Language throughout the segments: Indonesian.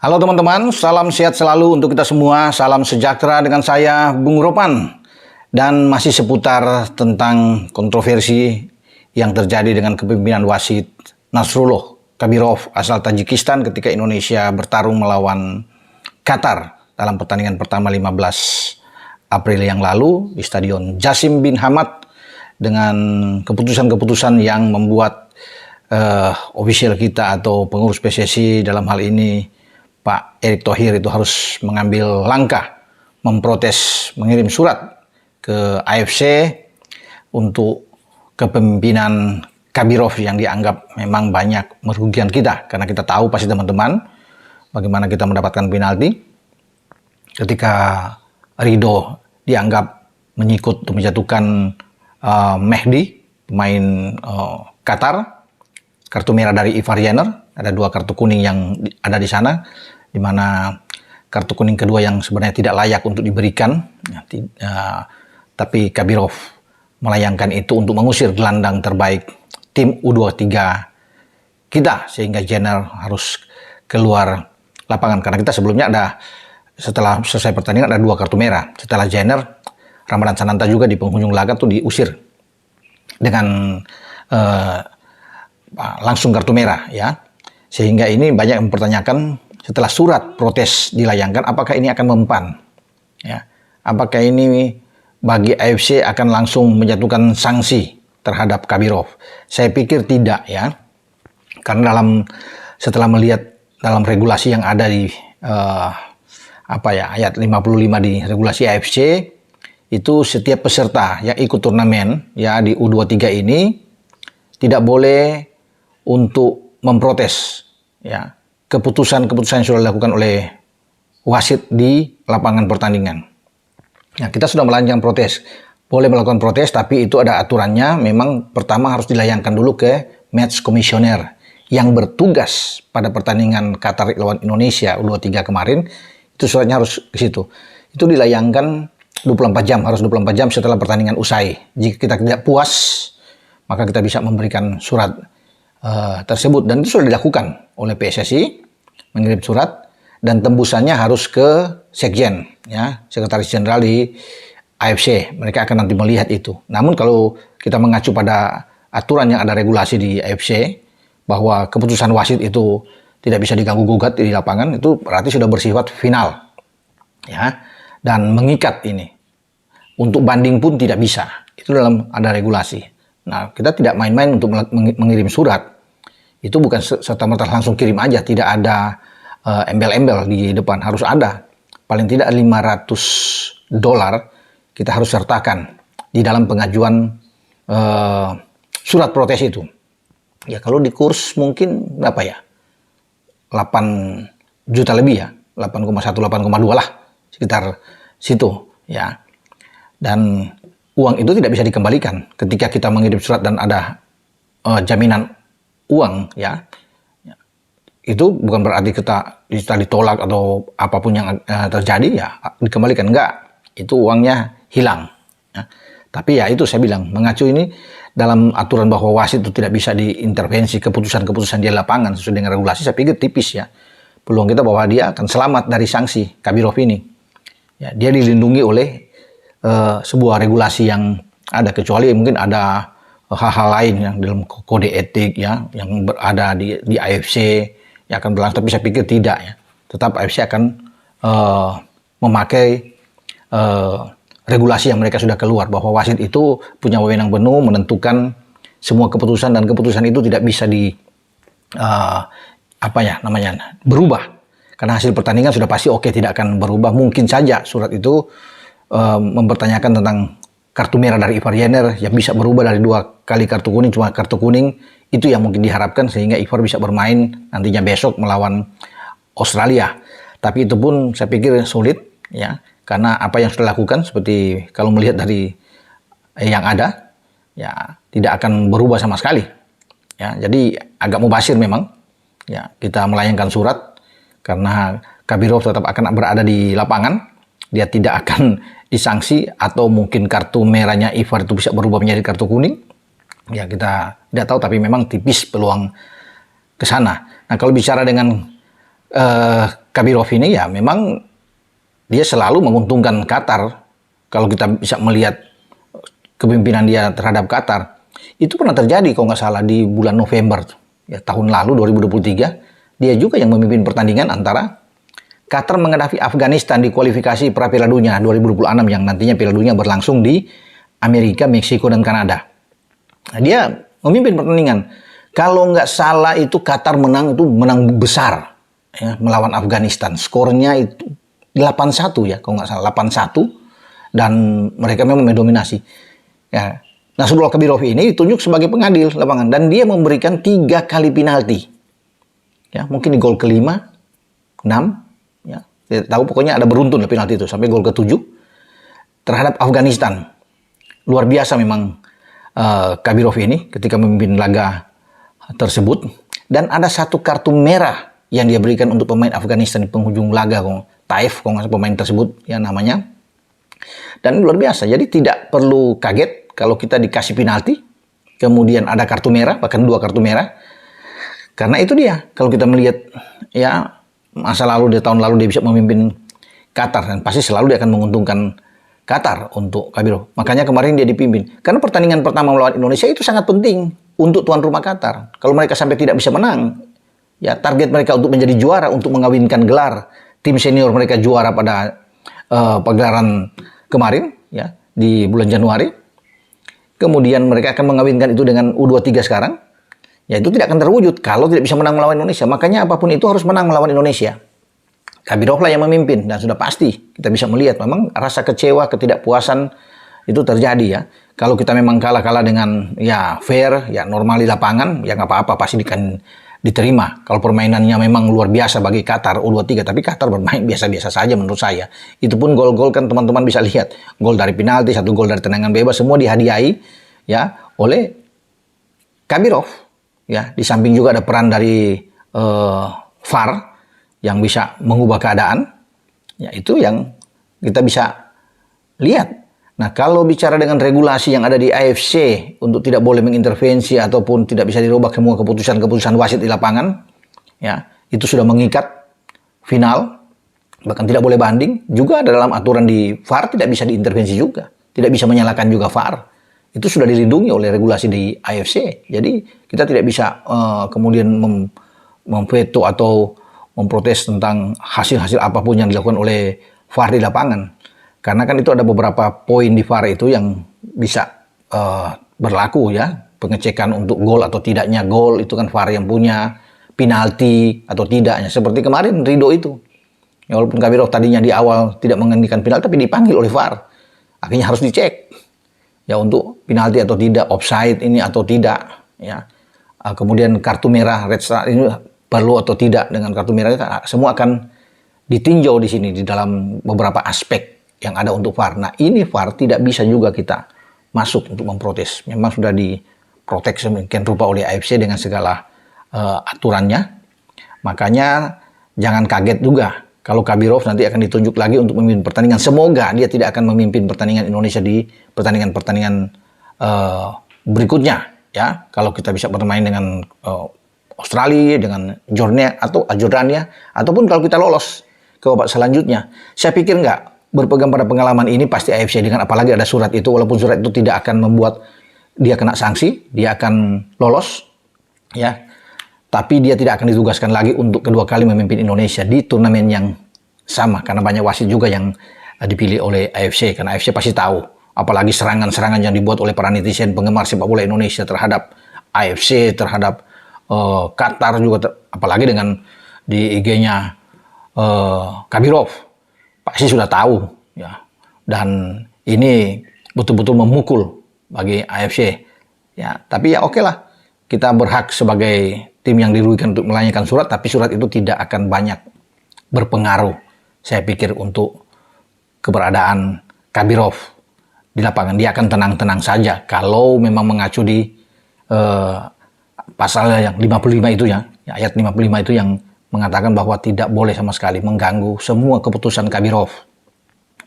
Halo teman-teman, salam sehat selalu untuk kita semua, salam sejahtera dengan saya Bung Ropan. Dan masih seputar tentang kontroversi yang terjadi dengan kepemimpinan wasit Nasrullah Kabirov asal Tajikistan ketika Indonesia bertarung melawan Qatar dalam pertandingan pertama 15 April yang lalu di Stadion Jasim bin Hamad dengan keputusan-keputusan yang membuat official kita atau pengurus PSSI dalam hal ini Pak Erick Thohir itu harus mengambil langkah memprotes, mengirim surat ke AFC untuk kepemimpinan Kabirov yang dianggap memang banyak merugikan kita. Karena kita tahu pasti teman-teman bagaimana kita mendapatkan penalti ketika Ridho dianggap menyikut untuk menjatuhkan Mehdi, pemain Qatar. Kartu merah dari Ivar Jenner, ada 2 kartu kuning yang ada di sana, di mana kartu kuning kedua yang sebenarnya tidak layak untuk diberikan, tapi Kabirov melayangkan itu untuk mengusir gelandang terbaik tim U23 kita, sehingga Jenner harus keluar lapangan. Karena kita sebelumnya setelah selesai pertandingan ada 2 kartu merah. Setelah Jenner, Ramadan Sananta juga di penghujung laga tuh diusir dengan langsung kartu merah, ya. Sehingga ini banyak yang mempertanyakan setelah surat protes dilayangkan, apakah ini akan mempan, ya? Apakah ini bagi AFC akan langsung menjatuhkan sanksi terhadap Kabirov? Saya pikir tidak, ya. Karena setelah melihat dalam regulasi yang ada di ayat 55 di regulasi AFC, itu setiap peserta yang ikut turnamen ya di U23 ini tidak boleh untuk memprotes ya keputusan-keputusan yang sudah dilakukan oleh wasit di lapangan pertandingan. Nah, kita sudah melanjutkan protes. Boleh melakukan protes, tapi itu ada aturannya. Memang pertama harus dilayangkan dulu ke match commissioner yang bertugas pada pertandingan Qatar lawan Indonesia U23 kemarin. Itu suratnya harus ke situ. Itu dilayangkan 24 jam, harus 24 jam setelah pertandingan usai. Jika kita tidak puas, maka kita bisa memberikan surat tersebut, dan itu sudah dilakukan oleh PSSI, mengirim surat dan tembusannya harus ke Sekjen, ya, Sekretaris Jenderal di AFC. Mereka akan nanti melihat itu. Namun kalau kita mengacu pada aturan yang ada regulasi di AFC bahwa keputusan wasit itu tidak bisa diganggu gugat di lapangan, itu berarti sudah bersifat final, ya, dan mengikat ini. Untuk banding pun tidak bisa. Itu dalam ada regulasi. Nah, kita tidak main-main untuk mengirim surat. Itu bukan serta-merta langsung kirim aja, tidak ada embel-embel di depan, harus ada. Paling tidak $500 kita harus sertakan di dalam pengajuan surat protes itu. Ya, kalau di kurs mungkin berapa ya? 8 juta lebih ya, 8,1, 8,2 lah, sekitar situ ya. Dan uang itu tidak bisa dikembalikan ketika kita mengirim surat dan ada jaminan uang, ya. Itu bukan berarti kita ditolak atau apapun yang terjadi ya dikembalikan, enggak. Itu uangnya hilang, ya. Tapi ya itu saya bilang, mengacu ini dalam aturan bahwa wasit itu tidak bisa diintervensi keputusan-keputusan di lapangan sesuai dengan regulasi. Saya pikir tipis ya peluang kita bahwa dia akan selamat dari sanksi Kabirov ini. Ya, dia dilindungi oleh sebuah regulasi yang ada, kecuali mungkin ada hal-hal lain yang dalam kode etik ya yang berada di AFC yang akan berlangsung. Tapi saya pikir tidak ya, tetap AFC akan memakai regulasi yang mereka sudah keluar, bahwa wasit itu punya wewenang penuh menentukan semua keputusan, dan keputusan itu tidak bisa berubah, karena hasil pertandingan sudah pasti tidak akan berubah. Mungkin saja surat itu mempertanyakan tentang kartu merah dari Ivar Jenner yang bisa berubah dari 2 kali kartu kuning, cuma kartu kuning itu yang mungkin diharapkan sehingga Ivar bisa bermain nantinya besok melawan Australia. Tapi itu pun saya pikir sulit ya, karena apa yang sudah dilakukan, seperti kalau melihat dari yang ada ya tidak akan berubah sama sekali ya. Jadi agak mubasir memang ya kita melayangkan surat, karena Kabirov tetap akan berada di lapangan. Dia tidak akan disanksi, atau mungkin kartu merahnya Ivar itu bisa berubah menjadi kartu kuning. Ya kita tidak tahu, tapi memang tipis peluang ke sana. Nah, kalau bicara dengan Kabirov ini ya memang dia selalu menguntungkan Qatar. Kalau kita bisa melihat kepemimpinan dia terhadap Qatar, itu pernah terjadi kalau nggak salah di bulan November ya, tahun lalu 2023, dia juga yang memimpin pertandingan antara Qatar menghadapi Afghanistan di kualifikasi pra Piala Dunia 2026 yang nantinya Piala Dunia berlangsung di Amerika, Meksiko, dan Kanada. Nah, dia memimpin pertandingan. Kalau nggak salah itu Qatar menang besar ya, melawan Afghanistan. Skornya itu 8-1 ya, kalau nggak salah 8-1, dan mereka memang mendominasi. Ya. Nasrullah Kabirov ini ditunjuk sebagai pengadil lapangan dan dia memberikan 3 kali penalti. Ya, mungkin di gol ke-5, 6, ya. Tidak tahu, pokoknya ada beruntun penalti itu sampai gol ke-7 terhadap Afghanistan. Luar biasa memang Kabirov ini ketika memimpin laga tersebut, dan ada 1 kartu merah yang dia berikan untuk pemain Afghanistan di penghujung laga, Taif pemain tersebut ya namanya. Dan luar biasa, jadi tidak perlu kaget kalau kita dikasih penalti, kemudian ada kartu merah, bahkan 2 kartu merah. Karena itu dia, kalau kita melihat ya masa lalu, di tahun lalu dia bisa memimpin Qatar, dan pasti selalu dia akan menguntungkan Qatar untuk Kabirov. Makanya kemarin dia dipimpin. Karena pertandingan pertama melawan Indonesia itu sangat penting untuk tuan rumah Qatar. Kalau mereka sampai tidak bisa menang, ya target mereka untuk menjadi juara, untuk mengawinkan gelar tim senior mereka juara pada pagelaran kemarin ya di bulan Januari. Kemudian mereka akan mengawinkan itu dengan U23 sekarang. Ya itu tidak akan terwujud kalau tidak bisa menang melawan Indonesia. Makanya apapun itu harus menang melawan Indonesia. Kabirov lah yang memimpin, dan sudah pasti kita bisa melihat memang rasa kecewa, ketidakpuasan itu terjadi ya. Kalau kita memang kalah dengan ya fair, ya normal di lapangan, ya nggak apa-apa, pasti akan diterima. Kalau permainannya memang luar biasa bagi Qatar U23, tapi Qatar bermain biasa-biasa saja menurut saya. Itu pun gol-gol kan teman-teman bisa lihat, gol dari penalti, 1 gol dari tendangan bebas, semua dihadiahi ya oleh Kabirov. Ya, di samping juga ada peran dari VAR yang bisa mengubah keadaan, ya itu yang kita bisa lihat. Nah, kalau bicara dengan regulasi yang ada di AFC untuk tidak boleh mengintervensi ataupun tidak bisa dirubah semua keputusan-keputusan wasit di lapangan, ya itu sudah mengikat final, bahkan tidak boleh banding. Juga ada dalam aturan di VAR tidak bisa diintervensi juga, tidak bisa menyalahkan juga VAR. Itu sudah dilindungi oleh regulasi di AFC. Jadi kita tidak bisa kemudian memveto atau memprotes tentang hasil-hasil apapun yang dilakukan oleh VAR di lapangan. Karena kan itu ada beberapa poin di VAR itu yang bisa berlaku ya. Pengecekan untuk gol atau tidaknya gol itu kan VAR yang punya, penalti atau tidaknya. Seperti kemarin Ridho itu. Ya, walaupun Kabirov tadinya di awal tidak mengendikan penalti, tapi dipanggil oleh VAR. Akhirnya harus dicek. Ya untuk penalti atau tidak, offside ini atau tidak. Ya. Kemudian kartu merah, red card ini perlu atau tidak dengan kartu merah, semua akan ditinjau di sini di dalam beberapa aspek yang ada untuk VAR. Nah, ini VAR tidak bisa juga kita masuk untuk memprotes. Memang sudah diprotek sedemikian rupa oleh AFC dengan segala aturannya. Makanya jangan kaget juga kalau Kabirov nanti akan ditunjuk lagi untuk memimpin pertandingan. Semoga dia tidak akan memimpin pertandingan Indonesia di pertandingan-pertandingan berikutnya. Ya, kalau kita bisa bermain dengan Australia, dengan Jordania, ataupun kalau kita lolos ke babak selanjutnya. Saya pikir nggak, berpegang pada pengalaman ini pasti AFC, dengan apalagi ada surat itu, walaupun surat itu tidak akan membuat dia kena sanksi, dia akan lolos, ya. Tapi dia tidak akan ditugaskan lagi untuk kedua kali memimpin Indonesia di turnamen yang sama, karena banyak wasit juga yang dipilih oleh AFC, karena AFC pasti tahu, apalagi serangan-serangan yang dibuat oleh para netizen penggemar sepak bola Indonesia terhadap AFC, terhadap Qatar juga, apalagi dengan di IG-nya Kabirov, pasti sudah tahu ya. Dan ini betul-betul memukul bagi AFC ya. Tapi ya oke lah, kita berhak sebagai tim yang dirugikan untuk melayangkan surat, tapi surat itu tidak akan banyak berpengaruh saya pikir untuk keberadaan Kabirov di lapangan. Dia akan tenang-tenang saja kalau memang mengacu di pasal yang 55 itu ya, ayat 55 itu yang mengatakan bahwa tidak boleh sama sekali mengganggu semua keputusan Kabirov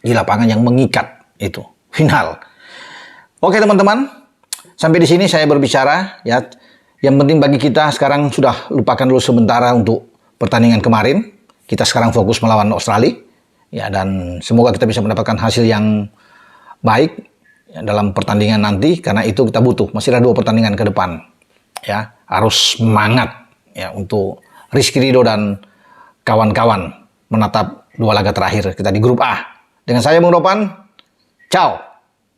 di lapangan yang mengikat itu final. Oke teman-teman, sampai di sini saya berbicara ya. Yang penting bagi kita sekarang sudah lupakan dulu sementara untuk pertandingan kemarin. Kita sekarang fokus melawan Australia, ya, dan semoga kita bisa mendapatkan hasil yang baik ya, dalam pertandingan nanti, karena itu kita butuh. Masih ada 2 pertandingan ke depan, ya, harus semangat ya untuk Rizky Ridho dan kawan-kawan menatap 2 laga terakhir kita di grup A. Dengan saya Bung Ropan, ciao.